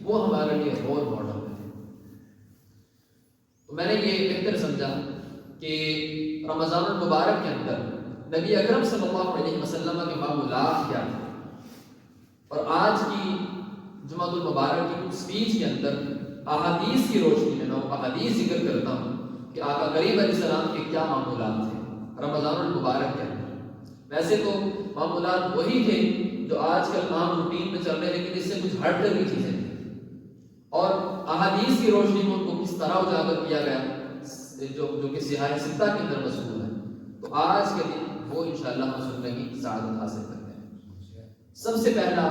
وہ ہمارے لیے رول ماڈل ہے۔ تو میں نے یہ بہتر سمجھا کہ رمضان المبارک کے اندر نبی اکرم صلی اللہ علیہ وسلم کے معمولات کیا تھے، اور آج کی جمعہ المبارک کی کچھ سپیچ کے اندر احادیث کی روشنی میں میں وہ احادیث ذکر کرتا ہوں کہ آقا کریم علیہ السلام کے کیا معمولات تھے رمضان المبارک کے اندر۔ ویسے تو معمولات وہی تھے جو آج کل عام روٹین میں چل رہے، لیکن اس سے کچھ ہٹ کر بھی چیزیں تھیں، اور احادیث کی روشنی میں ان کو کس طرح اجاگر کیا گیا جو کہ سیاہ ستہ کے اندر مذکور ہے۔ تو آج کے دن وہ انشاءاللہ ہم سننے کی سعادت حاصل کرتے ہیں۔ سب سے پہلا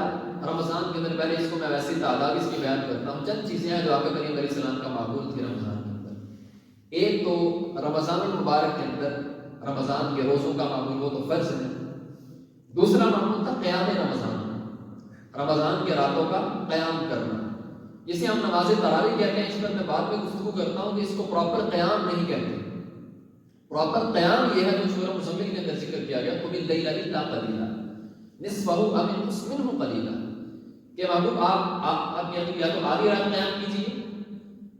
رمضان کے اندر، پہلے اس کو میں ویسے تعداد اس کی بیان کرتا ہوں، چند چیزیں ہیں جو آقا کریم علیہ السلام کا معمول تھی رمضان کے اندر۔ ایک تو رمضان المبارک کے اندر رمضان کے روزوں کا معمول، وہ تو فرض ہے۔ دوسرا معمول تھا قیام رمضان، رمضان کے راتوں کا قیام کرنا، جسے ہم نماز تراویح کہتے ہیں۔ اس پر میں بعد میں گفتگو کرتا ہوں کہ اس کو پراپر قیام نہیں کہتے۔ پراپر قیام یہ ہے جو سورہ مزمل کے اندر ذکر کیا گیا، قُمِ اللَّيْلَ إِلَّا قَلِيلًا نِصْفَهُ أَوِ انقُصْ مِنْهُ قَلِيلًا، کہ محبوب آپ یا تو آدھی رات قیام کیجیے،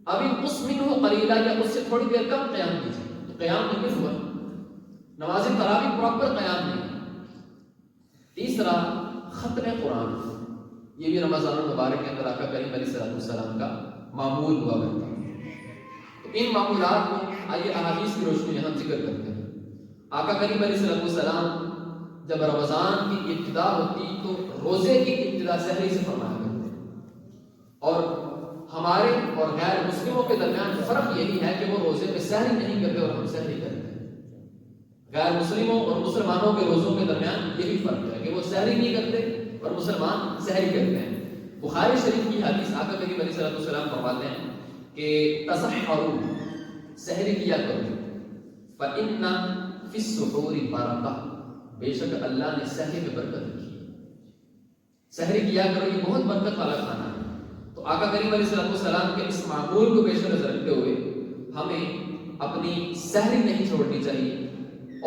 أَوِ انقُصْ مِنْهُ قَلِيلًا، یا اس سے تھوڑی دیر کم قیام کیجیے۔ تو قیام نہیں ہوا، نماز تراویح پراپر قیام نہیں۔ تیسرا ختم قرآن، یہ بھی رمضان المبارک کے اندر آقا کریم علیہ السلام کا معمول ہوا کرتا ہے۔ تو ان معمولات کو آئیے احادیث کی روشنی میں ہم ذکر کرتے ہیں۔ آقا کریم علیہ السلام جب رمضان کی ابتدا ہوتی تو روزے کی ابتدا سحری سے فرمایا کرتے ہیں، اور ہمارے اور غیر مسلموں کے درمیان فرق یہی ہے کہ وہ روزے میں سحری نہیں کرتے اور ہم سحری کرتے ہیں۔ غیر مسلموں اور مسلمانوں کے روزوں کے درمیان یہی فرق ہے کہ وہ سحری نہیں کرتے اور مسلمان سحری کرتے ہیں۔ بخاری شریف کی حدیث آقا کریم علیہ السلام فرماتے ہیں کہ تسحروا، سحری کیا کرو، فإن فی السحور برکہ، بے شک اللہ نے سحری میں برکت رکھی ہے، سحری کیا کرو، یہ بہت برکت والا کھانا ہے۔ تو آقا کریم علیہ السلام کے اس معمول کو پیش نظر رکھتے ہوئے ہمیں اپنی سحری نہیں چھوڑنی چاہیے،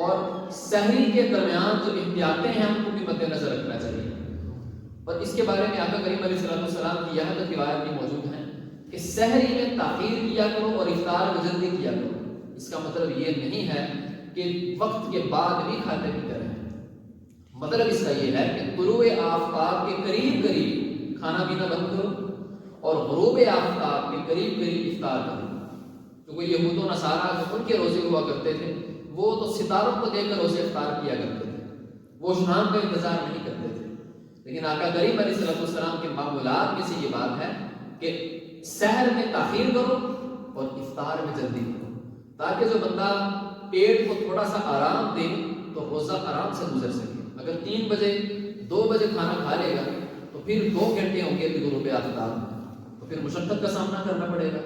اور سحری کے درمیان جو احتیاطیں ہیں ہم کو بھی مد نظر رکھنا چاہیے۔ اور اس کے بارے میں آقا کریم علیہ السلام کی یہاں تک روایت بھی موجود ہے کہ سحری میں تاخیر کیا کرو اور افطار میں جلدی کیا کرو۔ اس کا مطلب یہ نہیں ہے کہ وقت کے بعد بھی کھاتے پیتے رہیں، مطلب اس کا یہ ہے کہ طلوع آفتاب کے قریب قریب کھانا پینا بند کرو اور غروب آفتاب کے قریب قریب افطار کرو۔ کیونکہ یہود و نصارہ جو ان کے روزے ہوا کرتے تھے وہ تو ستاروں کو دیکھ کر روزے افطار کیا کرتے تھے، وہ شام کا انتظار نہیں کرتے تھے۔ لیکن آقا کریم علیہ السلام کے معمولات میں سے یہ بات ہے کہ سحر میں تاخیر کرو اور افطار میں جلدی کرو، تاکہ جو بندہ پیٹ کو تھوڑا سا آرام دے تو روزہ آرام سے گزر سکے۔ اگر 3 بجے 2 بجے کھانا کھا لے گا تو پھر 2 گھنٹے ہوں گے غروب آفتاب میں، تو پھر مشقت کا سامنا کرنا پڑے گا۔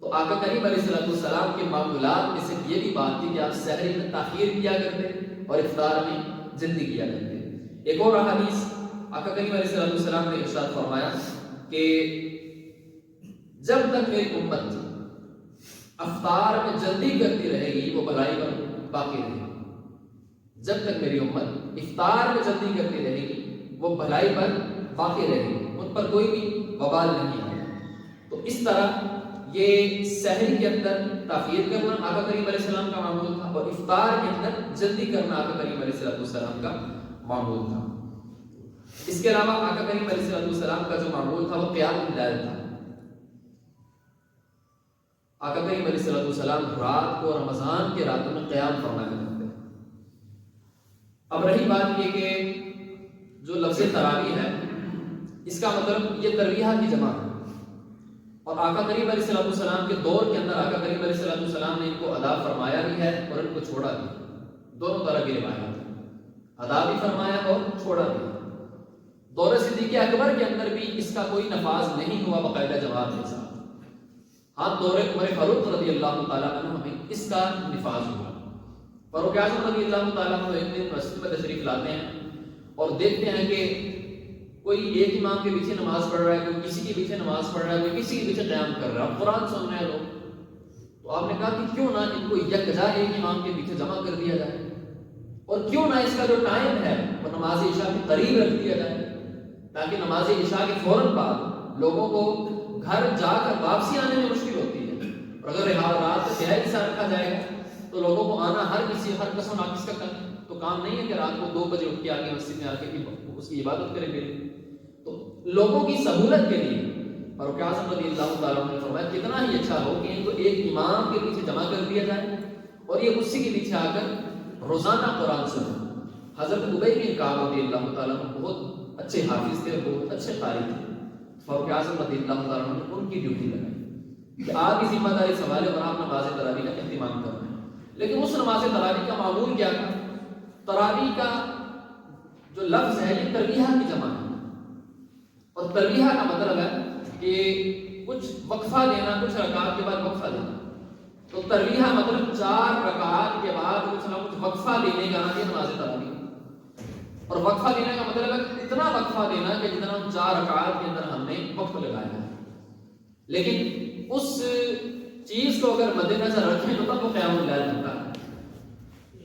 تو آقا کریم علیہ السلام کے معمولات میں سے یہ بھی بات تھی کہ آپ سحری میں تاخیر کیا کرتے اور افطار میں جلدی کیا کرتے۔ ایک اور حدیث آقا کریم علیہ السلام نے ارشاد فرمایا کہ جب تک میری امت افطار میں جلدی کرتی رہے گی وہ بھلائی پر باقی رہے گی، جب تک میری امت افطار میں جلدی کرتی رہے گی وہ بھلائی پر باقی رہے گی، ان پر کوئی بھی وبال نہیں آئے۔ تو اس طرح یہ سحری کے اندر تاخیر کرنا آقا کریم علیہ السلام کا معمول تھا، اور افطار کے اندر جلدی کرنا آقا کریم علیہ السلام کا معمول تھا۔ اس کے علاوہ آقا کریم علیہ السلام کا جو معمول تھا وہ قیام اللیل تھا۔ آقا کریم علیہ السلام رات کو رمضان کے راتوں میں قیام فرمایا کرتے ہیں۔ اب رہی بات یہ کہ جو لفظ تراویح ہے اس کا مطلب یہ ترویہ کی جمع ہے، اور آقا کریم علیہ السلام کے دور کے اندر آقا کریم علیہ السلام نے ان کو ادا فرمایا بھی ہے اور ان کو چھوڑا بھی، دونوں طرح کی روایات ہیں، ادا بھی فرمایا اور چھوڑا بھی۔ دور صدیق اکبر کے اندر بھی اس کا کوئی نفاذ نہیں ہوا باقاعدہ جماعت کے ساتھ، ہاں دور عمر فاروق رضی اللہ تعالیٰ عنہ میں اس کا نفاذ ہوا۔ فاروق اعظم رضی اللہ تعالیٰ عنہ ایک دن مسجد میں تشریف لاتے ہیں اور دیکھتے ہیں کہ کوئی ایک امام کے پیچھے نماز پڑھ رہا ہے، کوئی کسی کے پیچھے نماز پڑھ رہا ہے، کوئی کسی کے پیچھے قیام کر رہا ہے، قرآن سن رہے ہیں لوگ۔ تو آپ نے کہا کہ کیوں نہ ان کو یکجا ایک امام کے پیچھے جمع کر دیا جائے، اور کیوں نہ اس کا جو ٹائم ہے وہ نماز عشاء کے قریب رکھ دیا جائے، تاکہ نماز عشاء کے فوراً بعد لوگوں کو گھر جا کر واپسی آنے میں مشکل ہوتی ہے، اور اگر رات کا تہائی حصہ رکھا جائے گا تو لوگوں کو آنا ہر کس و ناقص کا تو کام نہیں ہے کہ رات کو 2 بجے اٹھ کے آ کے مسجد میں آ کے اس کی عبادت کرے گے۔ تو لوگوں کی سہولت کے لیے فاروق اعظم رضی اللہ تعالیٰ عنہ نے فرمایا کتنا ہی اچھا ہو کہ ان کو ایک امام کے پیچھے جمع کر دیا جائے اور یہ اسی کے پیچھے آ کر روزانہ قرآن سنیں۔ حضرت ابی بن کعب رضی اللہ تعالیٰ عنہ بہت اچھے حافظ تھے، بہت اچھے قاری تھے۔ فاروق اعظم رضی اللہ تعالیٰ عنہ نے ان کی ڈیوٹی لگائی کہ آپ کی ذمہ داری سنبھالے اور آپ نماز تراویح کا اہتمام کرنا ہے۔ لیکن اس نماز تراویح کا معمول کیا تھا؟ تراویح کا جو لفظ ہے یہ ترویحہ کی جمع ہے، اور ترویحہ کا مطلب ہے کہ کچھ وقفہ دینا، کچھ رکعات کے بعد وقفہ دینا۔ تو ترویحہ مطلب 4 رکعات کے بعد کچھ نہ کچھ وقفہ دینے کا نام یہ نماز تراویح۔ اور وقفہ دینے کا مطلب ہے اتنا وقفہ دینا کہ جتنا 4 رکعات کے اندر ہم نے وقت لگایا ہے، لیکن اس چیز کو اگر مد نظر رکھیں تو تب وہ قیام اللیل بنتا ہے۔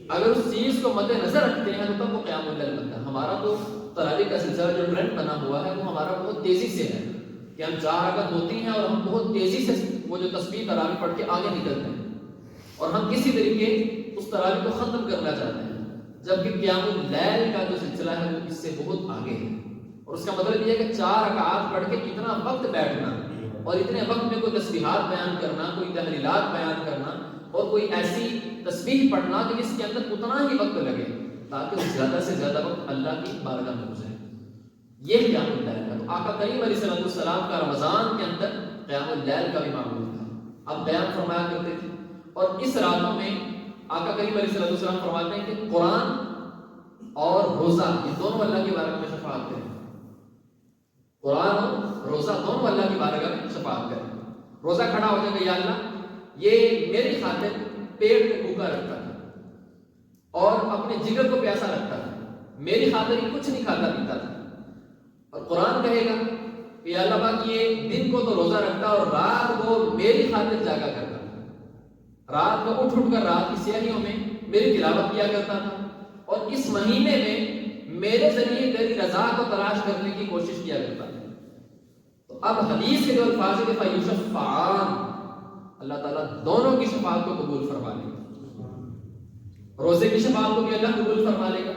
اگر اس چیز کو مد نظر رکھتے ہیں تو تب وہ قیام اللیل بنتا ہے۔ ہمارا تو تراویح کا سلسلہ جو ٹرینڈ بنا ہوا ہے وہ ہمارا بہت تیزی سے ہے کہ ہم 4 رکعت ہوتی ہیں اور ہم بہت تیزی سے وہ جو تسبیح تراویح پڑھ کے آگے نکلتے ہیں، اور ہم کسی طریقے اس تراویح کو ختم کرنا چاہتے ہیں، جبکہ قیام اللیل کا جو سلسلہ ہے وہ اس سے بہت آگے ہے۔ اور اس کا مطلب یہ ہے کہ 4 رکعات پڑھ کے اتنا وقت بیٹھنا اور اتنے وقت میں کوئی تسبیحات بیان کرنا، کوئی تحلیلات بیان کرنا اور کوئی ایسی تسبیح پڑھنا کہ جس کے اندر اتنا ہی وقت لگے تاکہ زیادہ سے زیادہ وقت اللہ کی بارگاہ میں گزرے، یہ قیام اللیل ہے۔ تو آقا کریم علیہ السلام کا رمضان کے اندر قیام اللیل کا بھی معمول تھا، اب بیان فرمایا کرتے تھے۔ اور اس راتوں میں آقا کریم علیہ السلام فرماتے ہیں کہ قرآن اور روزہ یہ دونوں اللہ کی بارگاہ میں شفاعت کریں، قرآن اور روزہ دونوں اللہ کی بارگاہ میں شفاعت کریں۔ روزہ کھڑا ہو جائے گا، یا اللہ یہ میری خاطر پیٹ کو بھوکا رکھتا تھا اور اپنے جگر کو پیاسا رکھتا تھا، میری خاطر یہ کچھ نہیں کھاتا پیتا تھا، اور قرآن کہے گا کہ یا اللہ پاک یہ دن کو تو روزہ رکھتا اور رات کو میری خاطر جاگا کرتا تھا، رات کو اٹھ کر رات کی سیاہیوں میں میری تلاوت کیا کرتا تھا، اور اس مہینے میں میرے ذریعے تیری رضا کو تلاش کرنے کی کوشش کیا کرتا تھا۔ تو اب حدیث کے جو الفاظ ہے کہ فَيُشَفَّعَانِ، اللہ تعالیٰ دونوں کی شفاعت کو قبول فرما لے گا، روزے کی شفاعت کو بھی اللہ قبول فرما لے گا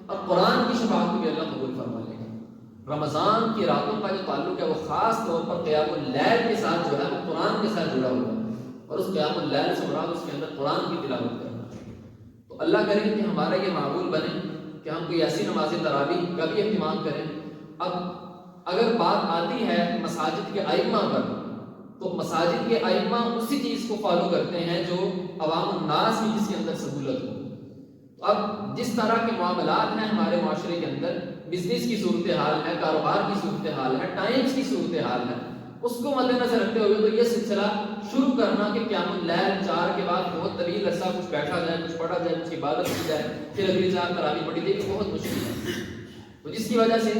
اور قرآن کی شفاعت کو بھی اللہ قبول فرما لے گا۔ رمضان کی راتوں کا جو تعلق ہے وہ خاص طور پر قیام اللیل کے ساتھ جو ہے وہ قرآن کے ساتھ جڑا ہوا ہے، اور اس قیام اللیل سے مراد اس کے اندر قرآن کی تلاوت کرنا ہے۔ تو اللہ کرے کہ ہمارا یہ معمول بنے کہ ہم کوئی ایسی نماز تراویح کا بھی اہتمام کریں۔ اب اگر بات آتی ہے مساجد کے ائمہ پر، تو مساجد کے ائمہ اسی چیز کو فالو کرتے ہیں جو عوام الناس کی جس کے اندر سہولت ہو۔ تو اب جس طرح کے معاملات ہیں ہمارے معاشرے کے اندر، بزنس کی صورتحال ہے، کاروبار کی صورتحال ہے، ٹائمز کی صورتحال ہے، اس کو مد نظر رکھتے ہوئے تو یہ سلسلہ شروع کرنا کہ قیام اللیل 4 کے بعد بہت طویل عرصہ کچھ بیٹھا جائے، کچھ پڑھا جائے، کچھ عبادت کی جائے، پھر اگلی 4 تراویح پڑھی جائے، بہت مشکل ہے۔ تو جس کی وجہ سے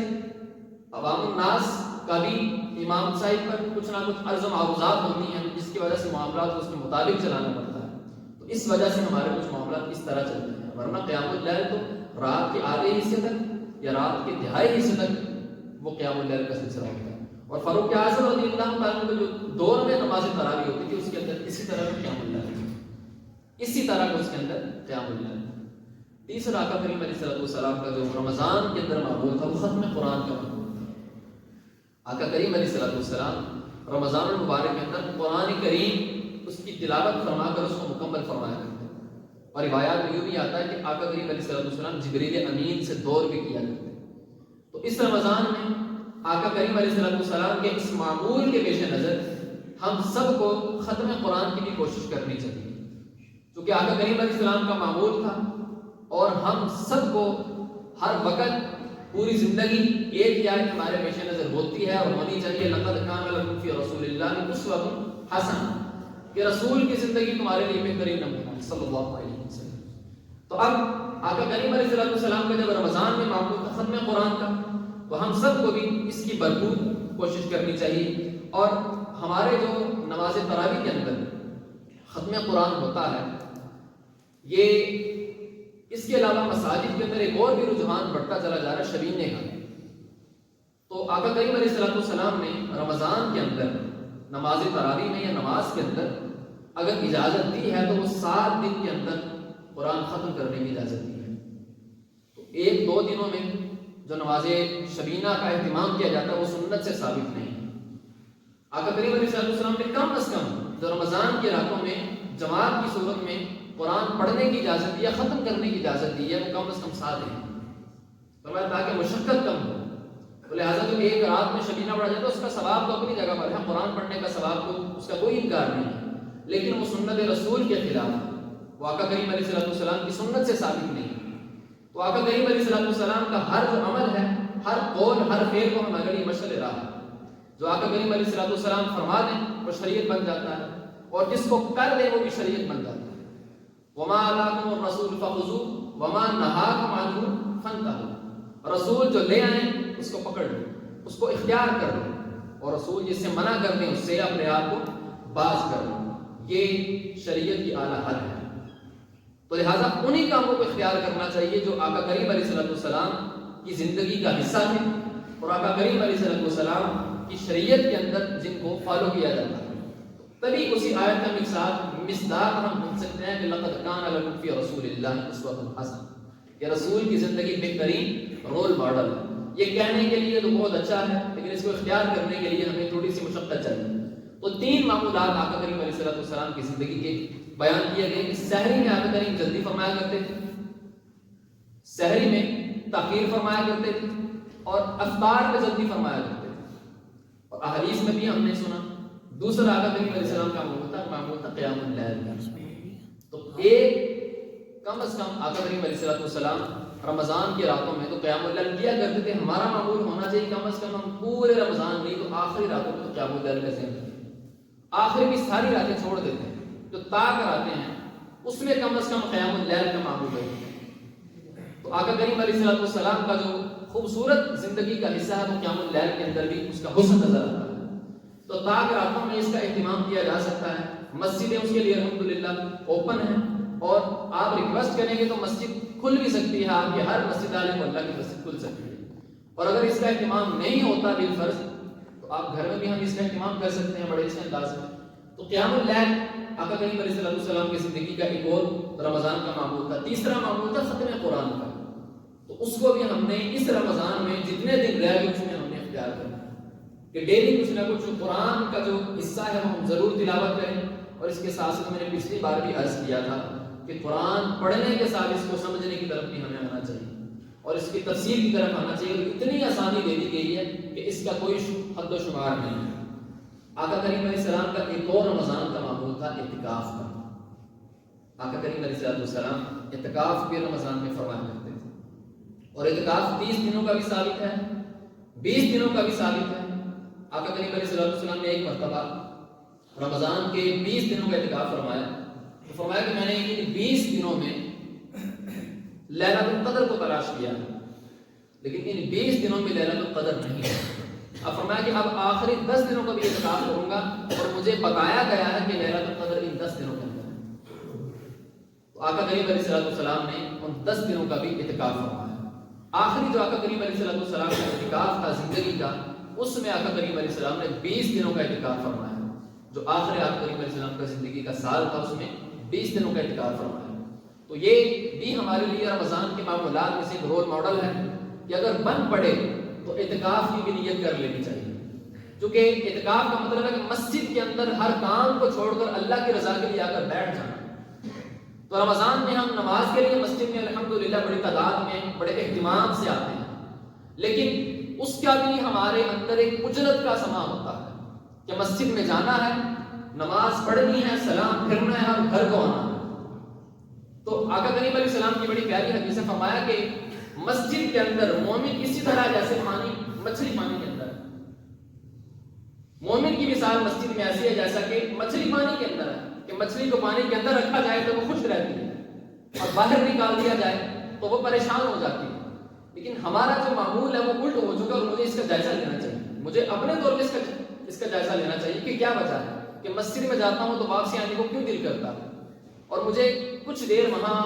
عوام الناس کا بھی امام صاحب پر کچھ نہ کچھ عرض و معروضات ہوتی ہیں، جس کی وجہ سے معاملات کو اس کے مطابق چلانا پڑتا ہے۔ تو اس وجہ سے ہمارے کچھ معاملات اس طرح چلتے ہیں، ورنہ قیام اللیل تو رات کے آدھے حصے تک یا رات کے تہائی حصے تک وہ قیام اللیل کا سلسلہ ہوتا ہے۔ اور فاروق اعظم رضی اللہ تعالیٰ عنہ جو دور میں نماز تراویح ہوتی تھی اس کے اندر اسی طرح کا قیام اللیل، اسی طرح کا اس کے اندر قیام اللیل۔ تیسرا آقا کریم علیہ السلام کا جو رمضان کے اندر معمول تھا وہ ختم قرآن کا معمول تھا۔ آقا کریم علیہ السلام رمضان المبارک کے اندر قرآن کریم اس کی تلاوت فرما کر اس کو مکمل فرمایا کرتے ہیں، اور روایات میں یوں بھی آتا ہے کہ آقا کریم علیہ السلام جبریل امین سے دور بھی کیا کرتے ہیں۔ تو اس رمضان میں آقا کریم علیہ السلام کے اس معمول کے پیش نظر ہم سب کو ختم قرآن کی بھی کوشش کرنی چاہیے، کیونکہ آقا کریم علیہ السلام کا معمول تھا، اور ہم سب کو ہر وقت پوری زندگی ایک ہی آیت ہمارے پیش نظر ہوتی ہے اور ہونی چاہیے، لقد کان لکم فی رسول اللہ اسوۃ حسنہ، کہ رسول کی زندگی تمہارے لیے بہترین نمونہ صلی اللہ علیہ وسلم۔ تو اب آقا کریم علیہ السلام کا جب رمضان میں معمول تھا ختم قرآن کا، تو ہم سب کو بھی اس کی بھرپور کوشش کرنی چاہیے، اور ہمارے جو نماز تراویح کے اندر ختم قرآن ہوتا ہے، یہ اس کے علاوہ مساجد کے اندر ایک اور بھی رجحان بڑھتا چلا جا رہا ہے شبینے کا۔ تو آقا کریم علیہ السلام نے رمضان کے اندر نماز تراویح میں یا نماز کے اندر اگر اجازت دی ہے تو وہ 7 دن کے اندر قرآن ختم کرنے کی اجازت دی ہے. تو 1-2 دنوں میں جو نماز شبینہ کا اہتمام کیا جاتا ہے وہ سنت سے ثابت نہیں ہے. آقا کریم علیہ السلام نے کم از کم جو رمضان کے راتوں میں جماعت کی صورت میں قرآن پڑھنے کی اجازت دی یا ختم کرنے کی اجازت دی ہے وہ کم از کم 7 دن فرمایا تاکہ مشقت کم ہو. لہٰذا جو ایک رات میں شبینہ پڑھا جائے تو اس کا ثواب تو اپنی جگہ پر ہے, قرآن پڑھنے کا ثواب تو اس کا کوئی انکار نہیں ہے, لیکن وہ سنت رسول کے خلاف ہے, وہ آقا کریم علیہ السلام کی سنت سے ثابت نہیں ہے. تو آقا کریم علیہ السلام کا ہر جو عمل ہے, ہر قول, ہر فعل کو ہمارے لیے مشعل راہ ہے. جو آقا کریم علیہ السلام فرما دیں وہ شریعت بن جاتا ہے, اور جس کو کر دیں وہ بھی شریعت بن جاتا ہے. وما آتاکم الرسول فخذوہ وما نہاکم عنہ فانتہوا. رسول جو لے آئیں اس کو پکڑ لو, اس کو اختیار کر لو, اور رسول جس سے منع کر دیں اس سے اپنے آپ کو باز کر لو. یہ شریعت کی اعلیٰ حد ہے. تو لہٰذا انہی کاموں کو اختیار کرنا چاہیے جو آقا کریم علیہ السلام کی زندگی کا حصہ تھے, اور آقا کریم علیہ السلام کی شریعت کے اندر جن کو فالو کیا جاتا ہے. تبھی اسی آیت کا مصداق ہم بن سکتے ہیں کہ لقد کان لکم فی رسول اللہ اسوۃ حسنہ, کہ رسول کی زندگی بہترین رول ماڈل ہے. یہ کہنے کے لیے تو بہت اچھا ہے, لیکن اس کو اختیار کرنے کے لیے ہمیں تھوڑی سی مشقت چاہیے. تو 3 معمولات آقا کریم علیہ السلام کی زندگی کے بیان کیے گئے. سحری میں آقا کریم جلدی فرمایا کرتے تھے, سحری میں تاخیر فرمایا کرتے تھے, اور افطار میں جلدی فرمایا کرتے تھے. اور احادیث میں بھی ہم نے سنا دوسرا آقا کریم علیہ السلام کا معمول تھا قیام اللیل. تو ایک کم از کم آقا کریم علیہ السلام رمضان کے راتوں میں تو قیام اللیل کیا کرتے تھے. ہمارا معمول ہونا چاہیے کم از کم ہم پورے رمضان نہیں تو آخری راتوں میں تو قیام اللیل کا ذہن رکھیں. آخری کی ساری راتیں چھوڑ دیتے ہیں, جو تاک راتیں ہیں اس میں کم از کم قیام اللیل کا معمول ہے. تو آقا کریم علیہ السلام کا جو خوبصورت زندگی کا حصہ ہے وہ قیام اللیل کے اندر بھی اس کا حسن نظر آتا ہے. تو تاک راتوں میں اس کا اہتمام کیا جا سکتا ہے. مسجدیں اس کے لیے الحمدللہ اوپن ہیں, اور آپ ریکویسٹ کریں گے تو مسجد کھل بھی سکتی ہے. آپ کے ہر مسجد والے کو اللہ کی مسجد کھل سکتی ہے. اور اگر اس کا اہتمام نہیں ہوتا بالفرض تو آپ گھر میں بھی ہم اس کا اہتمام کر سکتے ہیں بڑے اچھے انداز میں. تو قیام اللیل آقا کریم علیہ السلام کی زندگی کا ایک اور رمضان کا معمول تھا. تیسرا معمول تھا ختم قرآن کا. تو اس کو بھی ہم نے اس رمضان میں جتنے دن رہ گئے اس میں ہم نے اختیار کرنا کہ ڈیلی کچھ نہ کچھ قرآن کا جو حصہ ہے وہ ہم ضرور تلاوت کریں. اور اس کے ساتھ ساتھ میں نے پچھلی بار بھی عرض کیا تھا کہ قرآن پڑھنے کے ساتھ اس کو سمجھنے کی طرف بھی ہمیں آنا چاہیے, اور اس کی تفسیر کی طرف آنا چاہیے. اتنی آسانی دے دی گئی ہے کہ اس کا کوئی حد و شمار نہیں ہے. آقا کریم علیہ السلام کا ایک اور رمضان کا معمول تھا اعتکاف کا. آقا کریم علیہ السلام اعتکاف بھی رمضان میں فرمایا کرتے تھے, اور اعتکاف 30 دنوں کا بھی ثابت ہے, 20 دنوں کا بھی ثابت ہے. آقا کریم علیہ السلام نے ایک مرتبہ رمضان کے 20 دنوں کا اعتکاف فرمایا, تو فرمایا کہ میں نے ان 20 دنوں میں لیلۃ القدر کو تلاش کیا, لیکن ان 20 دنوں میں لیلۃ القدر نہیں ہے. اب فرمایا کہ اب آخری 10 دنوں کا بھی اعتکاف کروں گا, اور مجھے بتایا گیا ہے کہ لیلۃ القدر ان 10 دنوں کے اندر ہے. تو آقا کریم علیہ السلام نے ان 10 دنوں کا بھی اعتکاف فرمایا. آخری جو آقا کریم علیہ السلام کا اعتکاف تھا زندگی کا, اس میں آقا کریم علیہ السلام نے 20 دنوں کا اعتکاف فرمایا. جو آخری آقا کریم علیہ السلام کا زندگی کا سال تھا اس میں 20 دنوں کا اعتکاف فرمایا. تو یہ بھی ہمارے لیے رمضان کے معمولات میں سے ایک رول ماڈل ہے کہ اگر بن پڑے تو اعتکاف کی بھی نیت کر لینی چاہیے. کیونکہ اعتکاف کا مطلب ہے کہ مسجد کے اندر ہر کام کو چھوڑ کر اللہ کی رضا کے لیے آ کر بیٹھ جانا. تو رمضان میں ہم نماز کے لیے مسجد میں الحمدللہ بڑی تعداد میں بڑے اہتمام سے آتے ہیں, لیکن اس کا بھی ہمارے اندر ایک اجرت کا سما ہوتا ہے کہ مسجد میں جانا ہے, نماز پڑھنی ہے, سلام پھرنا ہے اور گھر کو آنا ہے. تو آقا کریم علیہ السلام کی بڑی پیاری حدیث میں فرمایا کہ مسجد کے اندر مومن اسی طرح جیسے مچھلی پانی کے اندر ہے. مومن کی مثال مسجد میں ایسی ہے جیسا کہ مچھلی پانی کے اندر ہے, کہ مچھلی کو پانی کے اندر رکھا جائے تو وہ خوش رہتی ہے, اور باہر نکال دیا جائے تو وہ پریشان ہو جاتی ہے. لیکن ہمارا جو معمول ہے وہ الٹ ہو چکا, اور مجھے اس کا جائزہ لینا چاہیے. مجھے اپنے طور پہ اس کا جائزہ لینا چاہیے کہ کیا وجہ ہے کہ مسجد میں جاتا ہوں تو واپسی آنے کو کیوں دل کرتا ہے, اور مجھے کچھ دیر وہاں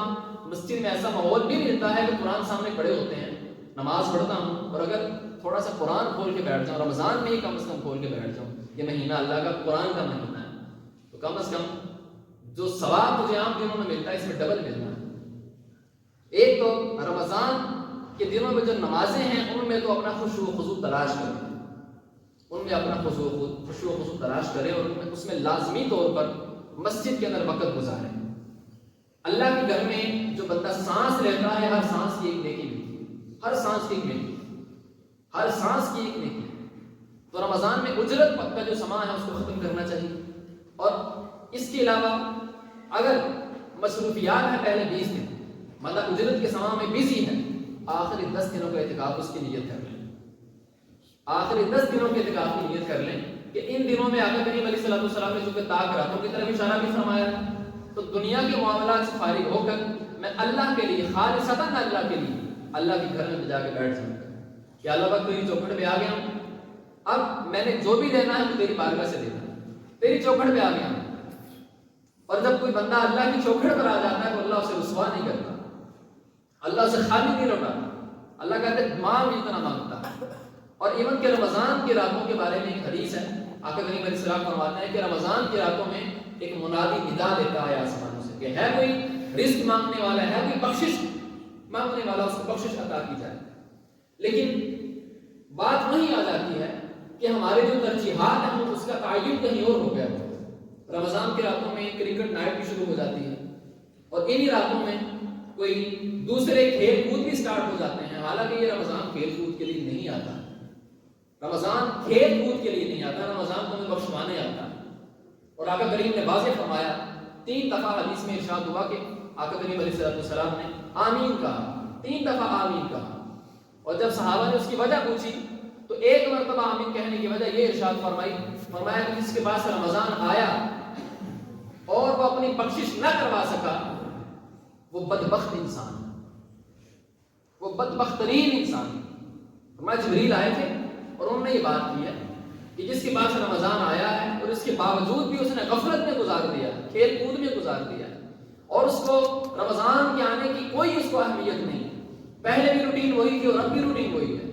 مسجد میں ایسا ماحول بھی ملتا ہے کہ قرآن سامنے پڑھے ہوتے ہیں, نماز پڑھتا ہوں, اور اگر تھوڑا سا قرآن کھول کے بیٹھ جاؤں، رمضان میں ہی کم از کم کھول کے بیٹھ جاؤں، یہ مہینہ اللہ کا قرآن کا مہینہ ہے، تو کم از کم جو ثواب مجھے عام دنوں میں ملتا ہے اس میں ڈبل ملنا ہے۔ ایک تو رمضان کے دنوں میں جو نمازیں ہیں ان میں تو اپنا خشوع و خضوع تلاش کریں، ان میں اپنا خشوع و خضوع تلاش کریں، اور اس میں لازمی طور پر مسجد کے اندر وقت گزاریں۔ اللہ کے گھر میں جو بندہ سانس لیتا ہے، ہر سانس کی ایک نیکی ملتی ہے، ہر سانس کی ایک نیکی، ہر سانس کی ایک نیکی۔ تو رمضان میں اجرت کا جو سما ہے اس کو ختم کرنا چاہیے، اور اس کے علاوہ اگر مصروفیات ہیں پہلے 20 دن مطلب اجرت کے سما میں بزی ہے، آخری 10 دنوں کا اعتکاف اس کی نیت کر لیں، آخری 10 دنوں کے اعتکاف کی نیت کر لیں کہ ان دنوں میں آقا کریم علیہ السلام نے چونکہ طاق راتوں کی طرف اشارہ بھی فرمایا ہے، تو دنیا کے معاملات سے فارغ ہو کر میں اللہ کے لیے خالصتاً اللہ کے لیے اللہ کے گھر میں جا کے بیٹھ جاؤں کہ اللہ وقت تیری چوکھٹ پہ آ گیا ہوں، اب میں نے جو بھی لینا ہے وہ تیری بارگاہ سے لینا ہے، تیری چوکھٹ پہ آ گیا ہوں۔ اور جب کوئی بندہ اللہ کی چوکھٹ پر آ جاتا ہے تو اللہ اسے رسوا نہیں کرتا، اللہ اسے خالی نہیں لوٹاتا، اللہ کہتے ہیں مانگ اتنا مانگتا ہے۔ اور ایون کہ رمضان کی راتوں کے بارے میں ایک حدیث ہے، آقا کریم علیہ السلام فرماتے ہیں کہ رمضان کی راتوں میں ایک منادی ندا دیتا ہے آسمانوں سے کہ ہے کوئی رزق مانگنے والا ہے، کوئی بخشش مانگنے والا، اس کو بخشش عطا کی جائے۔ لیکن بات وہیں آ جاتی ہے کہ ہمارے جو ترجیحات ہیں اس کا تعین کہیں اور ہو گیا ہے۔ رمضان کی راتوں میں کرکٹ نائٹ بھی شروع ہو جاتی ہے، اور انہی راتوں میں کوئی دوسرے کھیل کود بھی سٹارٹ ہو جاتے ہیں، حالانکہ یہ رمضان کھیل کود کے لیے نہیں آتا، رمضان کھیل کود کے لیے نہیں آتا، رمضان کو ہمیں بخشوانے آتا ہے۔ اور آقا کریم نے واضح فرمایا، 3 دفعہ حدیث میں ارشاد ہوا کہ آقا کریم علیہ السلام نے آمین کہا، 3 دفعہ آمین کہا، اور جب صحابہ نے اس کی وجہ پوچھی تو ایک مرتبہ آمین کہنے کی وجہ یہ ارشاد فرمایا کہ جس کے پاس رمضان آیا اور وہ اپنی بخشش نہ کروا سکا وہ بدبخت انسان، وہ بدبخت ترین انسان۔ فرمایا جبریل آئے تھے اور انہوں نے یہ بات کی ہے کہ جس کے پاس رمضان آیا ہے اور اس کے باوجود بھی اس نے غفلت میں گزار دیا، کھیل کود میں گزار دیا، اور اس کو رمضان کے آنے کی کوئی اس کو اہمیت نہیں، پہلے بھی روٹین وہی تھی اور اب بھی روٹین وہی ہے،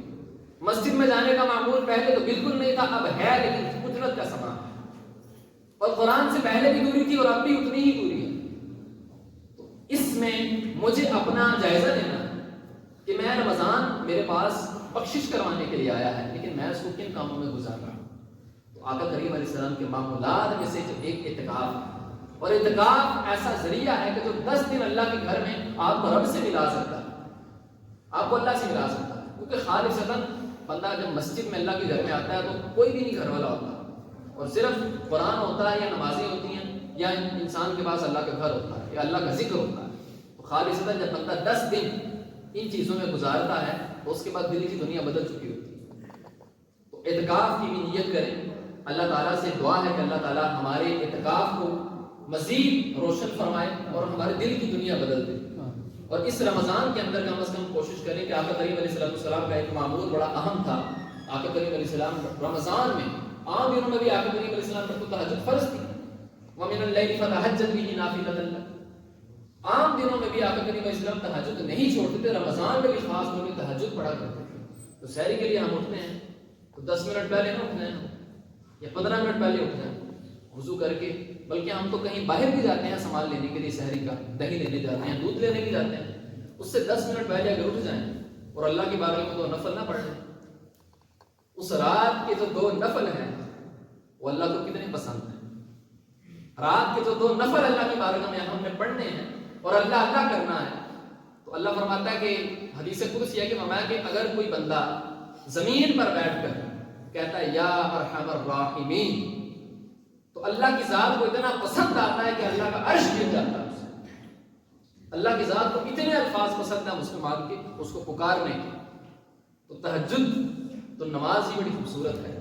مسجد میں جانے کا معمول پہلے تو بالکل نہیں تھا، اب ہے لیکن اجرت کا سما ہے، اور قرآن سے پہلے بھی دوری تھی اور اب بھی اتنی ہی دوری ہے۔ تو اس میں مجھے اپنا جائزہ لینا ہے کہ میں رمضان میرے پاس بخشش کروانے کے لیے آیا ہے، لیکن میں اس کو کن کاموں میں گزار رہا ہوں۔ تو آقا کریم علیہ السلام کے معمولات میں سے جو ایک اعتکاف ہے، اور اعتکاف ایسا ذریعہ ہے کہ جو 10 دن اللہ کے گھر میں آپ کو رب سے ملا سکتا ہے، آپ کو اللہ سے ملا سکتا ہے، کیونکہ خالصتاً بندہ جب مسجد میں اللہ کے گھر میں آتا ہے تو کوئی بھی نہیں گھر والا ہوتا، اور صرف قرآن ہوتا ہے یا نمازیں ہوتی ہیں یا انسان کے پاس اللہ کا گھر ہوتا ہے یا اللہ کا ذکر ہوتا ہے۔ تو خالصتاً جب بندہ 10 دن ان چیزوں میں گزارتا ہے تو اس کے بعد دل کی دنیا بدل چکی ہوتی ہے۔ تو اعتکاف کی بھی نیت کریں، اللہ تعالیٰ سے دعا ہے کہ اللہ تعالیٰ ہمارے اعتکاف کو مزید روشن فرمائے اور ہمارے دل کی دنیا بدل دے۔ اور اس رمضان کے اندر کم از کم کوشش کریں کہ آقا کریم علیہ السلام کا ایک معمول بڑا اہم تھا، آقا کریم علیہ السلام رمضان میں، عام دنوں میں بھی آقا کریم علیہ السلام پر تہجد فرض تھی، وَمِنَ اللَّيْلِ فَتَهَجَّدْ بِهِ نَافِلَةً لَكَ، عام دنوں میں بھی آقا کریم علیہ السلام تہجد نہیں چھوڑتے تھے، رمضان میں بھی خاص طور پہ تہجد پڑھا کرتے تھے۔ تو سحری کے لیے ہم اٹھتے ہیں تو 10 منٹ پہلے نہ اٹھنا ہے یا 15 منٹ پہلے اٹھنا ہے وضو کر کے، بلکہ ہم تو کہیں باہر بھی جاتے ہیں سامان لینے کے لیے، سحری کا دہی لینے جاتے ہیں، دودھ لینے بھی جاتے ہیں، اس سے 10 منٹ پہلے اگر اٹھ جائیں اور اللہ کی بارگاہ میں 2 نفل نہ پڑھ لیں، اس رات کے جو 2 نفل ہیں وہ اللہ کو کتنے پسند ہیں، رات کے جو 2 نفل اللہ کی بارگاہ میں ہم نے پڑھنے ہیں اور اللہ کرنا ہے، تو اللہ فرماتا ہے کہ حدیث قدسی ہے کہ فرمایا کہ اگر کوئی بندہ زمین پر بیٹھ کر کہتا ہے یا ارحم الراحمین، تو اللہ کی ذات کو اتنا پسند آتا ہے کہ اللہ کا عرش گر جاتا ہے اسے، اللہ کی ذات کو اتنے الفاظ پسند ہیں مسلمان کے اس کو پکارنے کے۔ تو تہجد تو نماز ہی بڑی خوبصورت ہے،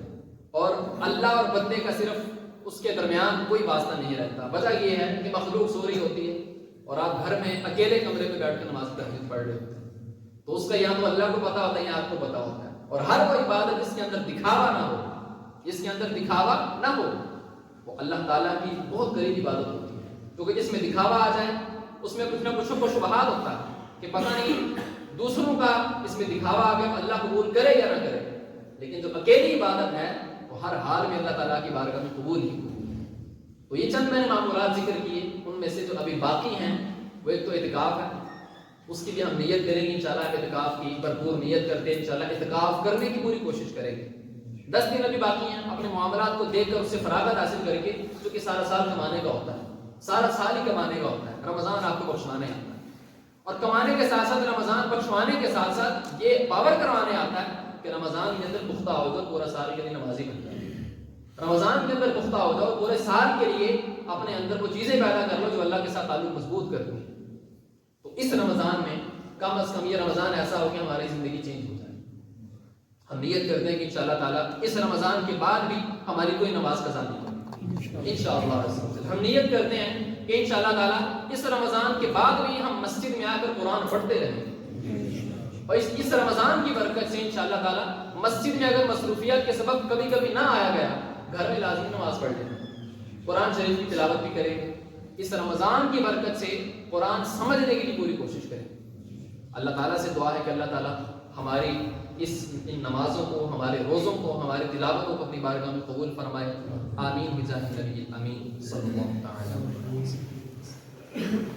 اور اللہ اور بندے کا صرف اس کے درمیان کوئی واسطہ نہیں رہتا۔ وجہ یہ ہے کہ مخلوق سو رہی ہوتی ہے اور آپ گھر میں اکیلے کمرے میں بیٹھ کر نماز تہجد پڑھ رہے ہوتے ہیں، تو اس کا یا تو اللہ کو پتا ہوتا ہے یا آپ کو پتا ہوتا ہے۔ اور ہر وہ عبادت جس کے اندر دکھاوا نہ ہو، جس کے اندر دکھاوا نہ ہو، وہ اللہ تعالیٰ کی بہت قریب عبادت ہوتی ہے، کیونکہ جس میں دکھاوا آ جائے اس میں کچھ نہ کچھ شبہ و شبہات ہوتا ہے کہ پتہ نہیں دوسروں کا اس میں دکھاوا آ گیا اللہ قبول کرے یا نہ کرے، لیکن جو اکیلی عبادت ہے وہ ہر حال میں اللہ تعالیٰ کی بارگاہ میں قبول ہی قبول ہے۔ تو یہ چند میں نے معمولات ذکر کیے، ان میں سے جو ابھی باقی ہیں وہ ایک تو اعتکاف ہے، اس کی بھی ہم نیت کریں گے انشاءاللہ، اعتکاف کی بھرپور نیت کرتے ہیں انشاءاللہ، اعتکاف کرنے کی پوری کوشش کریں گے۔ 10 دن ابھی باقی ہیں، اپنے معاملات کو دیکھ کر اس سے فراغت حاصل کر کے، جو کہ سارا سال کمانے کا ہوتا ہے، سارا سال ہی کمانے کا ہوتا ہے، رمضان آپ کو بخشوانے آتا ہے، اور کمانے کے ساتھ ساتھ رمضان بخشوانے کے ساتھ ساتھ یہ باور کروانے آتا ہے کہ رمضان کے اندر پختہ ہو جاؤ، پورا سال کے لیے نمازی بن جائے، رمضان کے اندر پختہ ہو جاؤ، پورے سال کے لیے اپنے اندر وہ چیزیں پیدا کر لو جو اللہ کے ساتھ تعلق مضبوط کرتی ہیں۔ تو اس رمضان میں کم از کم یہ رمضان ایسا ہو کہ ہماری زندگی چینج ہو جائے۔ ہم نیت کرتے ہیں کہ انشاءاللہ تعالیٰ اس رمضان کے بعد بھی ہماری کوئی نماز قضا نہیں ہوگی انشاءاللہ۔ ہم نیت کرتے ہیں کہ انشاءاللہ تعالیٰ اس رمضان کے بعد بھی ہم مسجد میں آ کر قرآن پڑھتے رہیں، اور اس رمضان کی برکت سے انشاءاللہ تعالیٰ مسجد میں اگر مصروفیات کے سبب کبھی کبھی نہ آیا گیا، گھر میں لازمی نماز پڑھ لیں، قرآن شریف کی تلاوت بھی کریں، اس رمضان کی برکت سے قرآن سمجھنے کی پوری کوشش کریں۔ اللہ تعالیٰ سے دعا ہے کہ اللہ تعالیٰ ہماری ان نمازوں کو، ہمارے روزوں کو، ہمارے تلاوتوں کو اپنی بارگاہ میں قبول فرمائے۔ آمین بجاہ نبی امین صلی اللہ تعالی علیہ وسلم۔